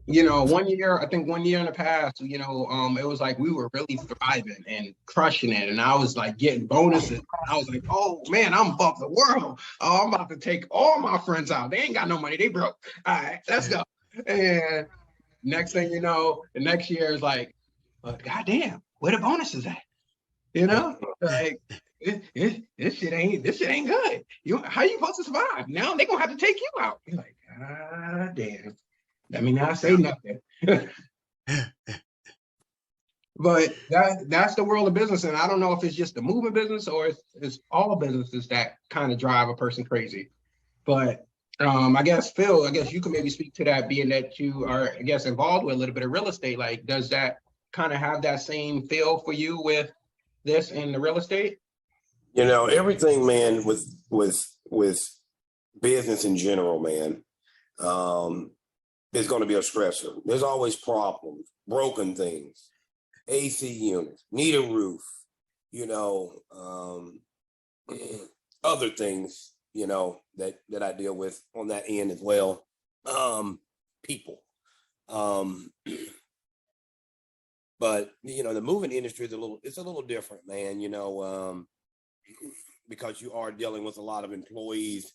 you know, 1 year, I think 1 year in the past, you know, it was like we were really thriving and crushing it. And I was like getting bonuses. I was like, oh man, I'm above the world. Oh, I'm about to take all my friends out. They ain't got no money. They broke. All right, let's go. And next thing you know, the next year is like, well, goddamn, where the bonuses at? You know, like this shit ain't good. How you supposed to survive? Now they gonna have to take you out. You're like, God damn. Let me not say nothing. But that's the world of business, and I don't know if it's just the movement business or it's all businesses that kind of drive a person crazy. But I guess Phil, you can maybe speak to that, being that you are, I guess, involved with a little bit of real estate. Like, does that kind of have that same feel for you with this in the real estate? You know, everything, man, with business in general, man, is going to be a stressor. There's always problems, broken things, AC units, need a roof, you know, other things, you know, that I deal with on that end as well. People. But you know, the moving industry is a little different, man, you know, because you are dealing with a lot of employees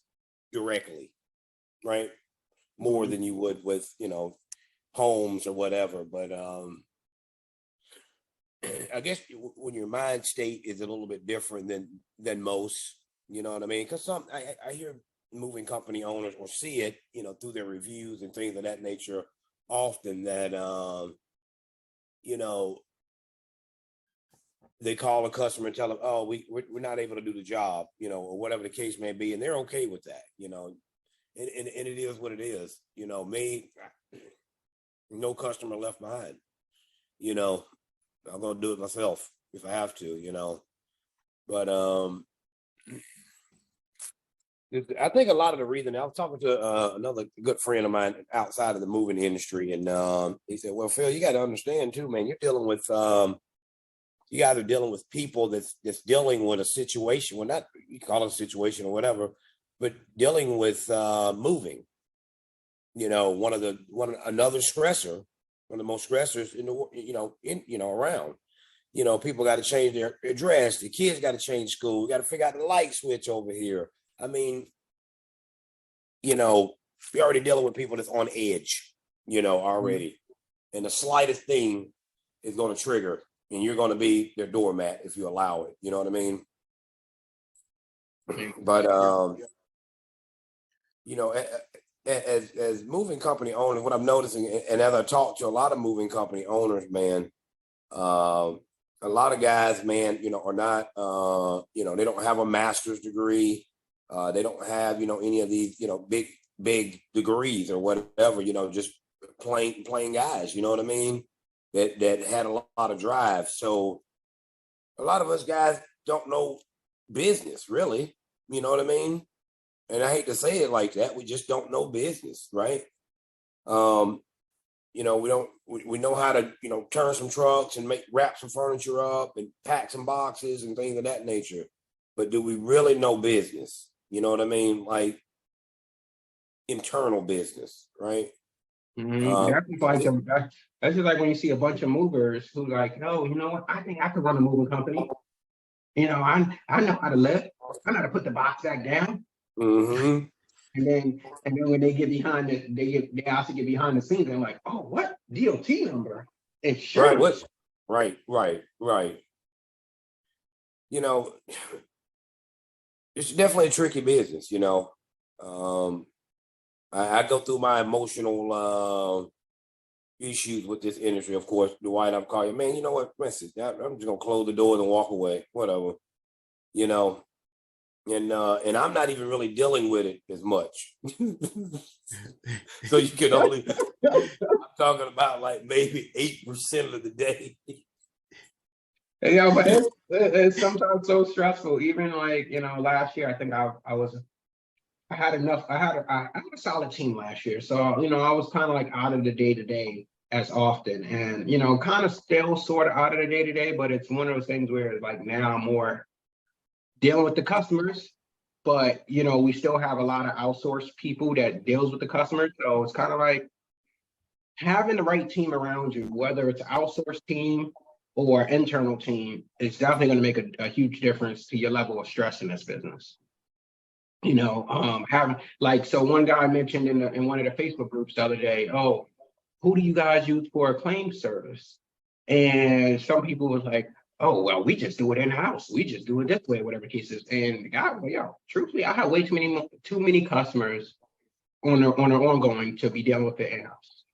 directly, right? More than you would with, you know, homes or whatever. But I guess when your mind state is a little bit different than most, you know what I mean? Because I hear moving company owners or see it, you know, through their reviews and things of that nature often that you know, they call a customer and tell them, oh, we're not able to do the job, or whatever the case may be. And they're okay with that, and it is what it is. Me, no customer left behind, I'm going to do it myself if I have to, but, I think a lot of the reason, I was talking to another good friend of mine outside of the moving industry, and he said, well, Phil, you got to understand too, man, you're dealing with, you guys are dealing with people that's dealing with a situation, well, not you call it a situation or whatever, but dealing with moving, another stressor, one of the most stressors in the, around. People got to change their address. The kids got to change school. We got to figure out the light switch over here. I mean, we're already dealing with people that's on edge, already. And the slightest thing is going to trigger, and you're going to be their doormat if you allow it. You know what I mean? But, as moving company owners, what I'm noticing, and as I talk to a lot of moving company owners, man, a lot of guys, man, are not, they don't have a master's degree. They don't have, any of these, big degrees or whatever, just plain guys, you know what I mean? That had a lot of drive. So a lot of us guys don't know business, really. You know what I mean? And I hate to say it like that. We just don't know business, right? We know how to, turn some trucks and wrap some furniture up and pack some boxes and things of that nature. But do we really know business? You know what I mean? Like internal business, right? That's just like when you see a bunch of movers who like, oh, you know what? I think I could run a moving company. I know how to lift. I know how to put the box back down. Mm-hmm. And then when they get behind they also get behind the scenes and like, oh, what DOT number? Insurance. Right. It's definitely a tricky business, I go through my emotional issues with this industry. Of course, Dwyght, I'm calling you, man, you know what? Listen, I'm just gonna close the doors and walk away, whatever, and I'm not even really dealing with it as much. So you can only, I'm talking about like maybe 8% of the day. But it's sometimes so stressful. Even like, last year, I think I had a solid team last year. So, I was kind of like out of the day-to-day as often and, kind of still sort of out of the day-to-day, but it's one of those things where like now I'm more dealing with the customers, but, we still have a lot of outsourced people that deals with the customers. So it's kind of like having the right team around you, whether it's an outsourced team or internal team, is definitely going to make a huge difference to your level of stress in this business. Having so one guy mentioned in one of the Facebook groups the other day, oh, who do you guys use for a claim service? And some people was like, oh, well, we just do it in-house. We just do it this way, whatever the case is. And the guy, truthfully, I have way too many customers on an ongoing to be dealing with it in-house.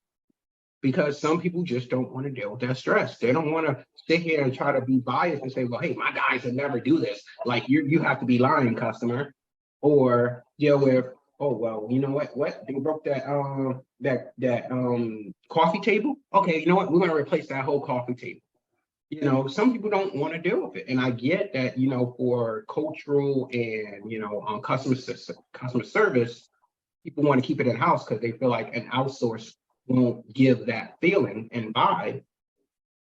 Because some people just don't want to deal with that stress. They don't want to sit here and try to be biased and say, well, hey, my guys would never do this. Like you have to be lying, customer. Or deal with, oh, well, you know what? They broke that coffee table. Okay, you know what? We're going to replace that whole coffee table. Some people don't want to deal with it. And I get that, for cultural and, customer service, people want to keep it in-house because they feel like an outsource won't give that feeling and vibe.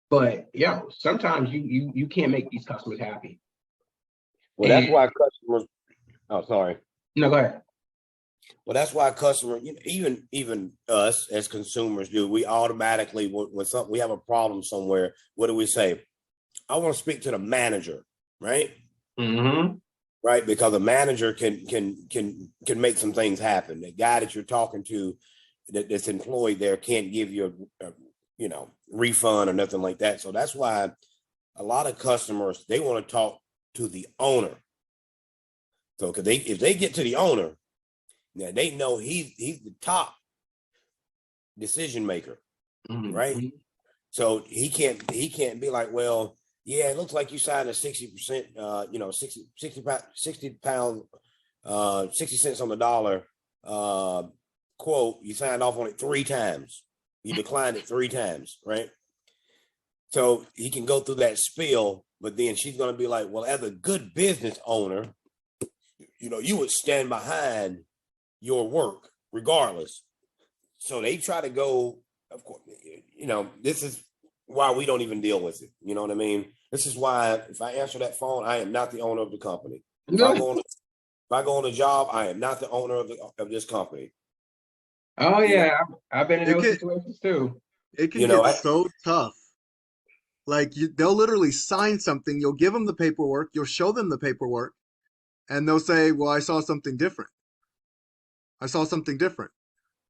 But, sometimes you can't make these customers happy. Well, that's why customers... Oh, sorry. No, go ahead. Well, that's why customers, even us as consumers do, we automatically, when we have a problem somewhere, what do we say? I want to speak to the manager, right? Mm-hmm. Right, because a manager can make some things happen. The guy that you're talking to that's employed there can't give you a refund or nothing like that. So that's why a lot of customers, they want to talk to the owner. So, because if they get to the owner, now they know he's the top decision maker, right? So he can't be like, well, yeah, it looks like you signed a 60%, 60 pound, 60 cents on the dollar quote. You signed off on it 3 times. You declined it 3 times, right? So he can go through that spiel, but then she's going to be like, well, as a good business owner, you would stand behind your work regardless. So they try to go, of course, this is why we don't even deal with it. You know what I mean? This is why if I answer that phone, I am not the owner of the company. If I go on a job, I am not the owner of this company. Oh yeah, I've been in those situations too. It can get so tough. Like they'll literally sign something. You'll give them the paperwork. You'll show them the paperwork, and they'll say, "Well, I saw something different. I saw something different."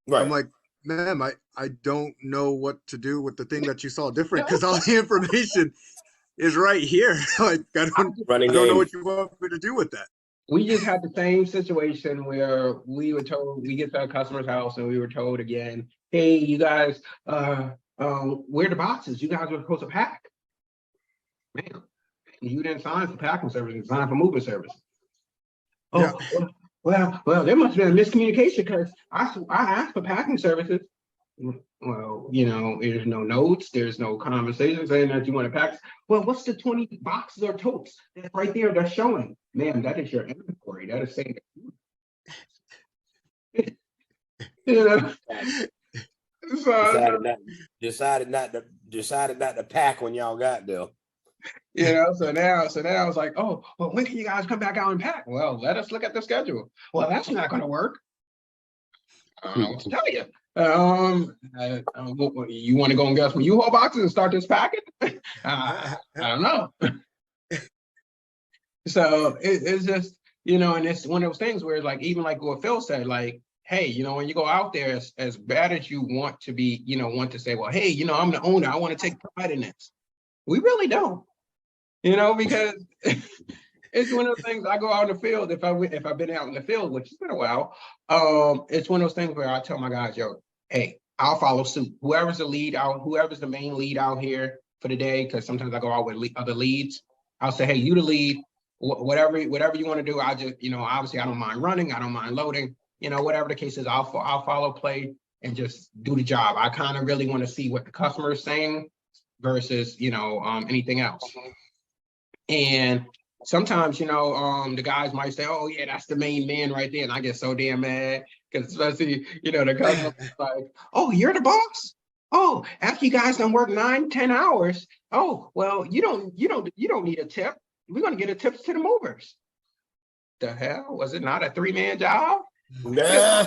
Right. I'm like, ma'am, I don't know what to do with the thing that you saw different because all the information is right here. Like I don't know what you want me to do with that. We just had the same situation where we were told, we get to our customer's house and we were told again, hey, you guys, where are the boxes? You guys were supposed to pack. Man, you didn't sign for packing service, you signed for moving service. Oh, yeah. Well, there must have been a miscommunication because I asked for packing services. Well, there's no notes, there's no conversation saying that you want to pack. Well, what's the 20 boxes or totes that's right there that's showing? Ma'am, that is your inventory. That is saying so decided not to pack when y'all got there. So now I was like, oh, well, when can you guys come back out and pack? Well, let us look at the schedule. Well, that's not going to work. I don't know what to tell you. You want to go and get some U-Haul boxes and start this packing? I don't know. So it's just, and it's one of those things where like, even like what Phil said, like, hey, when you go out there, as bad as you want to be, want to say, well, hey, I'm the owner, I want to take pride in this. We really don't, because it's one of those things. I go out in the field, if I've been out in the field, which has been a while, it's one of those things where I tell my guys, yo, hey, I'll follow suit. Whoever's the lead out, whoever's the main lead out here for the day, because sometimes I go out with other leads. I'll say, hey, you the lead, whatever you want to do. I just, obviously I don't mind running, I don't mind loading, whatever the case is, I'll follow play and just do the job. I kind of really want to see what the customer is saying versus, anything else. And sometimes, the guys might say, oh yeah, that's the main man right there. And I get so damn mad because especially, the customer like, oh, you're the boss? Oh, after you guys done work 9-10 hours. Oh, well, you don't need a tip. We're going to get a tips to the movers. The hell? Was it not a 3-man job? Nah.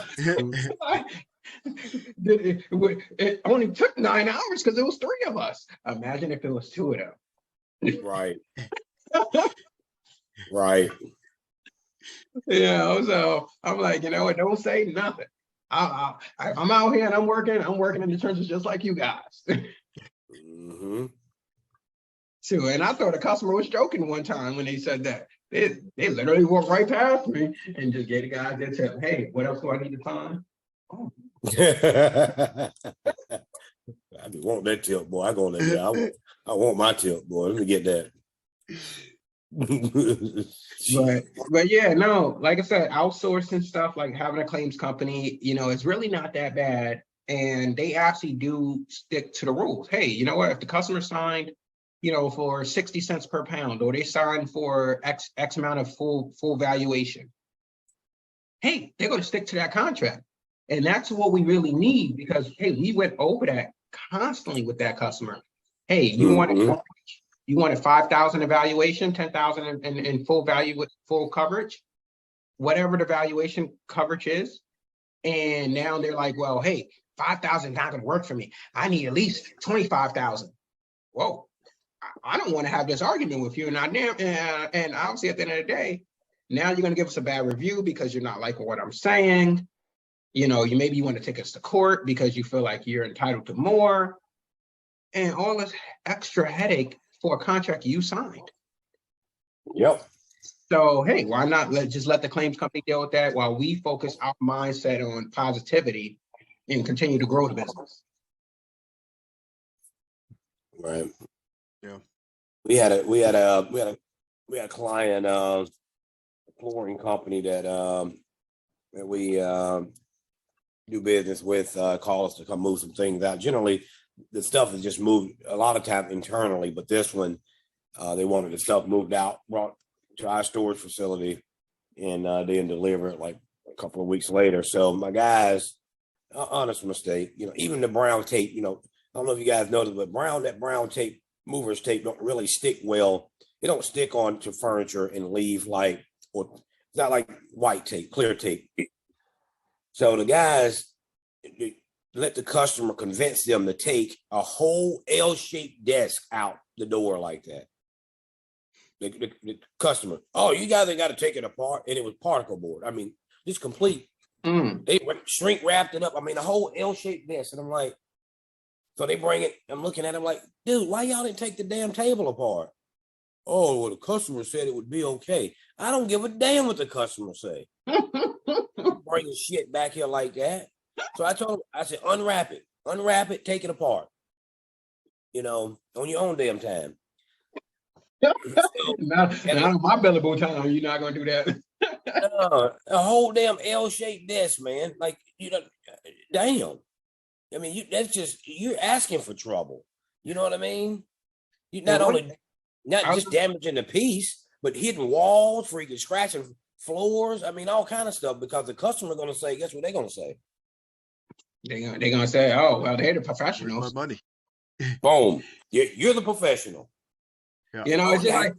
It only took 9 hours because it was 3 of us. Imagine if it was 2 of them. Right. Right. So I'm like, what? Don't say nothing. I'm out here and I'm working in the trenches just like you guys. Mm-hmm. So, and I thought the customer was joking one time when they said that. They literally walked right past me and just gave the guy their tip. Hey, what else do I need to sign? Oh. I be want that tip, boy. I go in there. I want my tip, boy. Let me get that. but yeah, no, like I said, outsourcing stuff, like having a claims company, it's really not that bad. And they actually do stick to the rules. Hey, you know what? If the customer signed, for 60 cents per pound, or they signed for X amount of full valuation, hey, they're going to stick to that contract. And that's what we really need because, hey, we went over that constantly with that customer. Hey, you wanted 5,000 evaluation, 10,000 in full value with full coverage, whatever the valuation coverage is. And now they're like, well, hey, 5,000 is not going to work for me. I need at least 25,000. Whoa, I don't want to have this argument with you. And obviously at the end of the day, now you're going to give us a bad review because you're not liking what I'm saying. You maybe you want to take us to court because you feel like you're entitled to more. And all this extra headache for a contract you signed. Yep. So, hey, why not let the claims company deal with that while we focus our mindset on positivity and continue to grow the business. Right. Yeah. We had a client, a flooring company that we do business with, call us to come move some things out. Generally, the stuff is just moved a lot of time internally, but this one, they wanted the stuff moved out, brought to our storage facility, and then deliver it like a couple of weeks later. So my guys, honest mistake, even the brown tape, I don't know if you guys noticed, but that brown tape, movers tape don't really stick well. It don't stick onto furniture and leave it's not like white tape, clear tape. So the guys let the customer convince them to take a whole L-shaped desk out the door like that. The customer, oh, you guys ain't got to take it apart, and it was particle board. I mean, just complete. They shrink wrapped it up. I mean, a whole L-shaped desk, and I'm like, so they bring it. I'm looking at them like, dude, why y'all didn't take the damn table apart? Oh, well, the customer said it would be okay. I don't give a damn what the customer say. Bringing shit back here like that. So I told him, I said, unwrap it, take it apart. On your own damn time. Not on my billable time, you're not gonna do that. A whole damn L-shaped desk, man. Like, damn. I mean, you're asking for trouble. You know what I mean? You not just damaging the piece, but hitting walls, freaking scratching floors. I mean, all kind of stuff, because the customer gonna say, guess what they're gonna say? They're gonna say, oh, well, they're the professionals. My money. Boom. You're the professional. Yeah.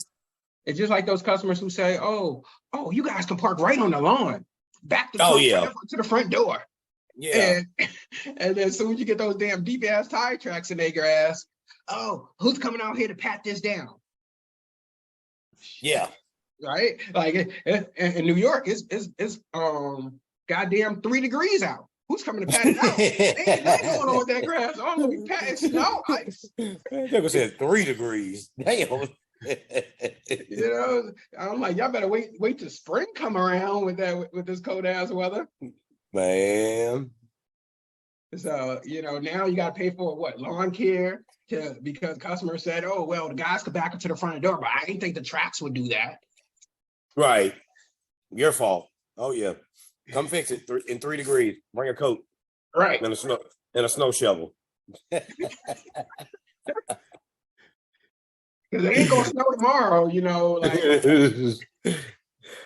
It's just like those customers who say, oh, you guys can park right on the lawn, back to the front door. Yeah. And then as soon as you get those damn deep ass tire tracks in their grass, oh, who's coming out here to pat this down? Yeah. Right? Like in New York, it's goddamn 3 degrees out. Who's coming to pat it out? They ain't going on with that grass. I'm gonna be patting snow ice. They said 3 degrees. Damn. I'm like, y'all better wait till spring come around with this cold ass weather. Man. So, now you got to pay for what? Lawn care because customers said, oh, well, the guys could back up to the front door, but I didn't think the tracks would do that. Right. Your fault. Oh, yeah. Come fix it in 3 degrees. Bring a coat. Right. And a snow shovel. Because it ain't going to snow tomorrow, like.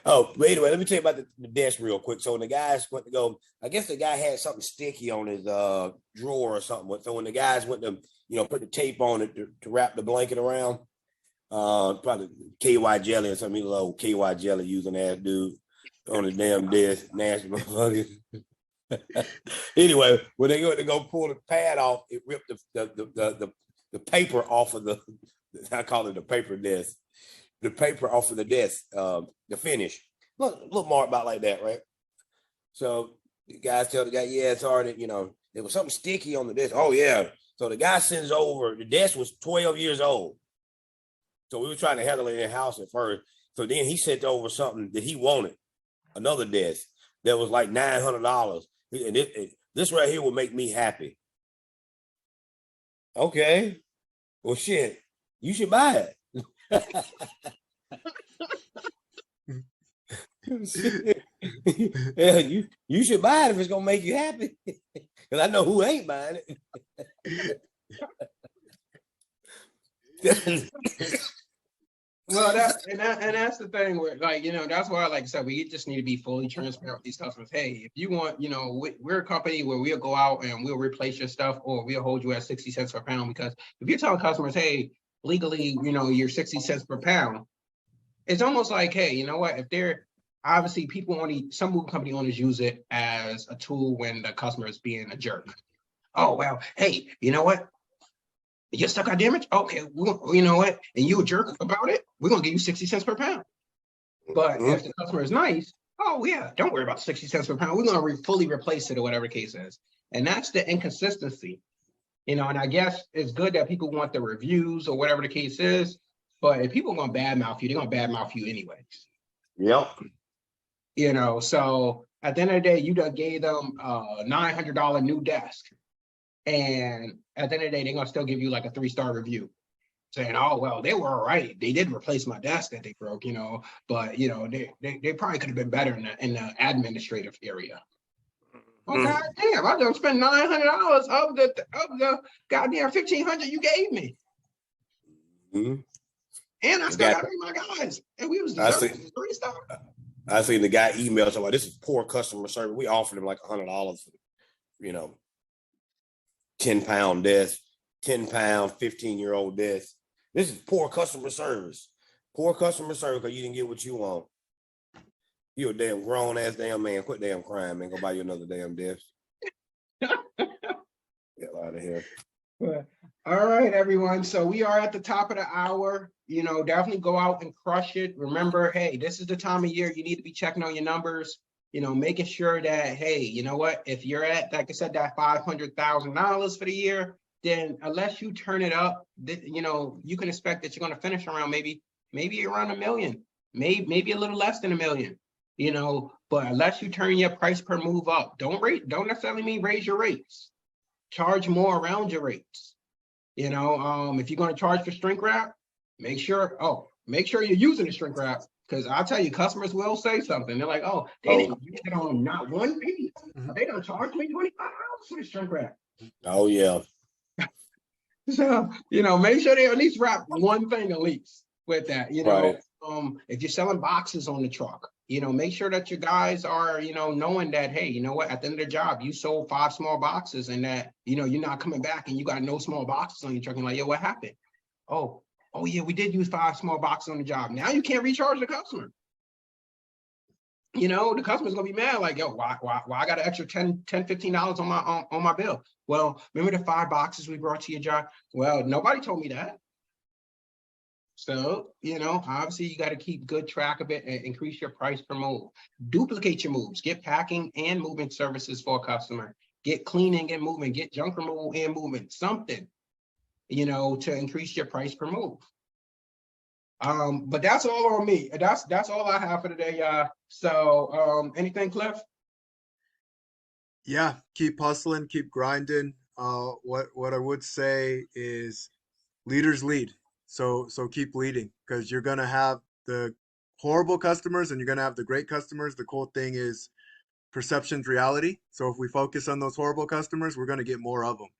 Oh, wait a minute. Let me tell you about the desk real quick. So when the guys went to go, I guess the guy had something sticky on his drawer or something. So when the guys went to, put the tape on it to wrap the blanket around, probably KY jelly or something, little KY jelly using ass dude on the damn desk, nasty motherfucker. Anyway, when they go to go pull the pad off, it ripped the paper off of I call it the paper desk. The paper off of the desk, the finish. Look more about like that, right? So the guys tell the guy, yeah, it's already, there was something sticky on the desk. Oh, yeah. So the guy sends over, the desk was 12 years old. So we were trying to handle it in the house at first. So then he sent over something that he wanted, another desk that was like $900. And this right here will make me happy. Okay. Well, shit, you should buy it. Yeah, you should buy it if it's gonna make you happy. Because I know who ain't buying it. Well, that's the thing where, like, that's why, like I said, we just need to be fully transparent with these customers. Hey, if you want, we're a company where we'll go out and we'll replace your stuff, or we'll hold you at 60 cents per pound. Because if you're telling customers, hey, legally, you're 60 cents per pound, it's almost like, hey, you know what? If they're obviously some moving company owners use it as a tool when the customer is being a jerk. Oh, well, hey, you know what? Your stuff got damaged? Okay, you know what? And you a jerk about it? We're going to give you 60 cents per pound. But if the customer is nice, oh, yeah, don't worry about 60 cents per pound. We're going to fully replace it or whatever the case is. And that's the inconsistency. And I guess it's good that people want the reviews or whatever the case is. But if people are going to badmouth you, they're going to badmouth you anyways. Yep. So at the end of the day, you done gave them a $900 new desk. And at the end of the day, they're going to still give you like a 3-star review. saying, oh, well, they were all right. They did replace my desk that they broke, you know, but, you know, they probably could have been better in the administrative area. Oh, God damn, I just spent $900 of the goddamn $1,500 you gave me. Mhm. And I still got to pay my guys. And we was deserving free stuff. I seen the guy email talking about this is poor customer service. We offered him like $100 for, you know, 10-pound desk, 10-pound, 15-year-old desk. This is poor customer service. Poor customer service because you didn't get what you want. You a damn grown ass damn man. Quit damn crying, man. Go buy you another damn desk. Get out of here. All right, everyone. So we are at the top of the hour. You know, definitely go out and crush it. Remember, hey, this is the time of year you need to be checking on your numbers. You know, making sure that, hey, you know what? If you're at, like I said, that $500,000 for the year, then unless you turn it up, you know, you can expect that you're going to finish around maybe around $1 million, maybe a little less than $1 million. You know, but unless you turn your price per move up, don't necessarily mean raise your rates. Charge more around your rates. You know, if you're going to charge for shrink wrap, make sure you're using the shrink wrap, because I'll tell you, customers will say something. They're like, oh, they didn't use it on not one piece. They don't charge me $25 for the shrink wrap. Oh yeah. So, you know, make sure they at least wrap one thing at least with that. You know, if you're selling boxes on the truck, you know, make sure that your guys are, you know, knowing that, hey, you know what, at the end of the job, you sold 5 small boxes and that, you know, you're not coming back and you got no small boxes on your truck. And like, yo, what happened? Oh yeah, we did use 5 small boxes on the job. Now you can't recharge the customer. You know, the customer's gonna be mad, like, yo, why I got an extra $10, $15 on my bill? Well, remember the 5 boxes we brought to your job? Well, nobody told me that. So, you know, obviously you got to keep good track of it and increase your price per move. Duplicate your moves. Get packing and moving services for a customer. Get cleaning and moving. Get junk removal and movement. Something, you know, to increase your price per move. But that's all on me. That's all I have for today, y'all. So, anything, Cliff? Yeah, keep hustling, keep grinding. What I would say is leaders lead. So keep leading, because you're gonna have the horrible customers and you're gonna have the great customers. The cool thing is perception's reality. So if we focus on those horrible customers, we're gonna get more of them.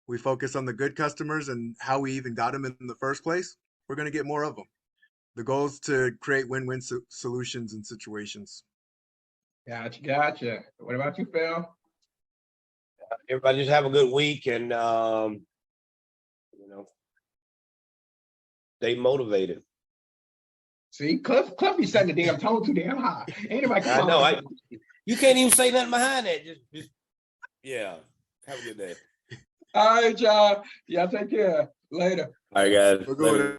We focus on the good customers and how we even got them in the first place, we're gonna get more of them. The goal is to create win-win solutions and situations. Gotcha. What about you, Phil? Everybody just have a good week and you know, stay motivated. See, Cliff be setting the damn tone too damn high. Ain't nobody I know. You can't even say nothing behind that. Just yeah. Have a good day. All right, y'all. Y'all take care. Later. All right, guys. We're going.